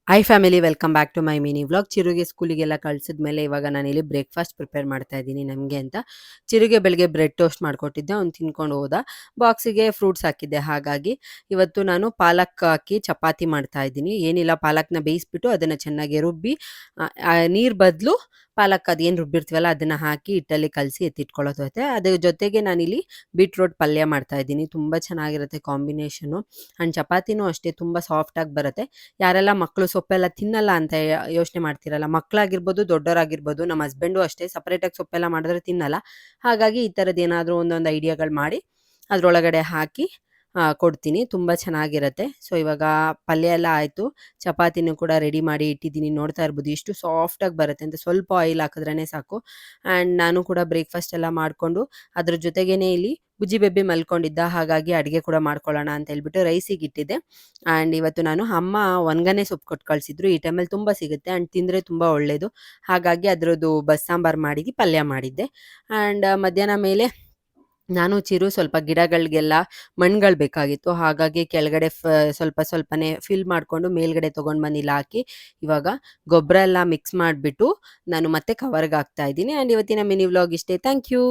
Hi family welcome back to my mini vlog. ಚಿರುಗೆ ಸ್ಕೂಲಿಗೆಲ್ಲ ಕಳಿಸಿದ್ಮೇಲೆ ಇವಾಗ ನಾನಿಲ್ಲಿ ಬ್ರೇಕ್ಫಾಸ್ಟ್ ಪ್ರಿಪೇರ್ ಮಾಡ್ತಾ ಇದ್ದೀನಿ ನಮಗೆ ಅಂತ. ಚಿರುಗೆ ಬೆಳಗ್ಗೆ ಬ್ರೆಡ್ ಟೋಸ್ಟ್ ಮಾಡಿಕೊಟ್ಟಿದ್ದೆ, ಅವ್ನು ತಿನ್ಕೊಂಡು ಹೋದ. ಬಾಕ್ಸಿಗೆ ಫ್ರೂಟ್ಸ್ ಹಾಕಿದ್ದೆ. ಹಾಗಾಗಿ ಇವತ್ತು ನಾನು ಪಾಲಕ್ ಹಾಕಿ ಚಪಾತಿ ಮಾಡ್ತಾ ಇದ್ದೀನಿ. ಏನಿಲ್ಲ, ಪಾಲಕ್ನ ಬೇಯಿಸ್ಬಿಟ್ಟು ಅದನ್ನು ಚೆನ್ನಾಗಿ ರುಬ್ಬಿ ನೀರು ಬದಲು ಪಾಲಕ್ ಅದೇನು ರುಬ್ಬಿರ್ತೀವಲ್ಲ ಅದನ್ನು ಹಾಕಿ ಹಿಟ್ಟಲ್ಲಿ ಕಲಸಿ ಎತ್ತಿಟ್ಕೊಳ್ಳೋದೈತೆ. ಅದ್ರ ಜೊತೆಗೆ ನಾನಿಲ್ಲಿ ಬೀಟ್ರೋಟ್ ಪಲ್ಯ ಮಾಡ್ತಾ ಇದ್ದೀನಿ. ತುಂಬ ಚೆನ್ನಾಗಿರುತ್ತೆ ಕಾಂಬಿನೇಷನು. ಆ್ಯಂಡ್ ಚಪಾತಿನೂ ಅಷ್ಟೇ ತುಂಬ ಸಾಫ್ಟಾಗಿ ಬರುತ್ತೆ. ಯಾರೆಲ್ಲ ಮಕ್ಕಳು ಸೊಪ್ಪೆಲ್ಲ ತಿನ್ನಲ್ಲ ಅಂತ ಯೋಚನೆ ಮಾಡ್ತಿರಲ್ಲ, ಮಕ್ಕಳಾಗಿರ್ಬೋದು ದೊಡ್ಡವರಾಗಿರ್ಬೋದು, ನಮ್ಮ ಹಸ್ಬೆಂಡು ಅಷ್ಟೇ ಸಪ್ರೇಟಾಗಿ ಸೊಪ್ಪೆಲ್ಲ ಮಾಡಿದ್ರೆ ತಿನ್ನಲ್ಲ. ಹಾಗಾಗಿ ಈ ಥರದ್ದು ಏನಾದರೂ ಒಂದೊಂದು ಐಡಿಯಾಗಳು ಮಾಡಿ ಅದರೊಳಗಡೆ ಹಾಕಿ ಕೊಡ್ತೀನಿ. ತುಂಬ ಚೆನ್ನಾಗಿರುತ್ತೆ. ಸೊ ಇವಾಗ ಪಲ್ಯ ಎಲ್ಲ ಆಯಿತು, ಚಪಾತಿನೂ ಕೂಡ ರೆಡಿ ಮಾಡಿ ಇಟ್ಟಿದ್ದೀನಿ. ನೋಡ್ತಾ ಇರ್ಬೋದು ಎಷ್ಟು ಸಾಫ್ಟಾಗಿ ಬರುತ್ತೆ ಅಂತ. ಸ್ವಲ್ಪ ಆಯಿಲ್ ಹಾಕಿದ್ರೇ ಸಾಕು. ಆ್ಯಂಡ್ ನಾನು ಕೂಡ ಬ್ರೇಕ್ಫಾಸ್ಟ್ ಎಲ್ಲ ಮಾಡಿಕೊಂಡು ಅದ್ರ ಜೊತೆಗೇನೆ ಇಲ್ಲಿ ಬುಜ್ಜಿ ಬೇಬಿ ಮಲ್ಕೊಂಡಿದ್ದ, ಹಾಗಾಗಿ ಅಡುಗೆ ಕೂಡ ಮಾಡ್ಕೊಳ್ಳೋಣ ಅಂತ ಹೇಳ್ಬಿಟ್ಟು ರೈಸಿಗೆ ಇಟ್ಟಿದ್ದೆ. ಆ್ಯಂಡ್ ಇವತ್ತು ನಾನು ಅಮ್ಮ ಒಣಗನೆ ಸೊಪ್ಪು ಕೊಟ್ಟು ಕಳಿಸಿದ್ರು. ಈ ಟೈಮಲ್ಲಿ ತುಂಬ ಸಿಗುತ್ತೆ ಆ್ಯಂಡ್ ತಿಂದರೆ ತುಂಬ ಒಳ್ಳೆಯದು. ಹಾಗಾಗಿ ಅದರದ್ದು ಬಸ್ಸಾಂಬಾರು ಮಾಡಿ ಪಲ್ಯ ಮಾಡಿದ್ದೆ. ಆ್ಯಂಡ್ ಮಧ್ಯಾಹ್ನ ಮೇಲೆ ನಾನು ಚಿರು ಸ್ವಲ್ಪ ಗಿಡಗಳಿಗೆಲ್ಲ ಮಣ್ಣುಗಳು ಬೇಕಾಗಿತ್ತು. ಹಾಗಾಗಿ ಕೆಳಗಡೆ ಸ್ವಲ್ಪ ಸ್ವಲ್ಪನೇ ಫಿಲ್ ಮಾಡಿಕೊಂಡು ಮೇಲ್ಗಡೆ ತೊಗೊಂಡು ಬಂದು ಇಲ್ಲಿ ಹಾಕಿ ಇವಾಗ ಗೊಬ್ಬರ ಎಲ್ಲ ಮಿಕ್ಸ್ ಮಾಡಿಬಿಟ್ಟು ನಾನು ಮತ್ತೆ ಕವರ್ಗೆ ಹಾಕ್ತಾ ಇದ್ದೀನಿ. ಆ್ಯಂಡ್ ಇವತ್ತಿನ ಮಿನಿ ವ್ಲಾಗ್ ಇಷ್ಟೇ. Thank you.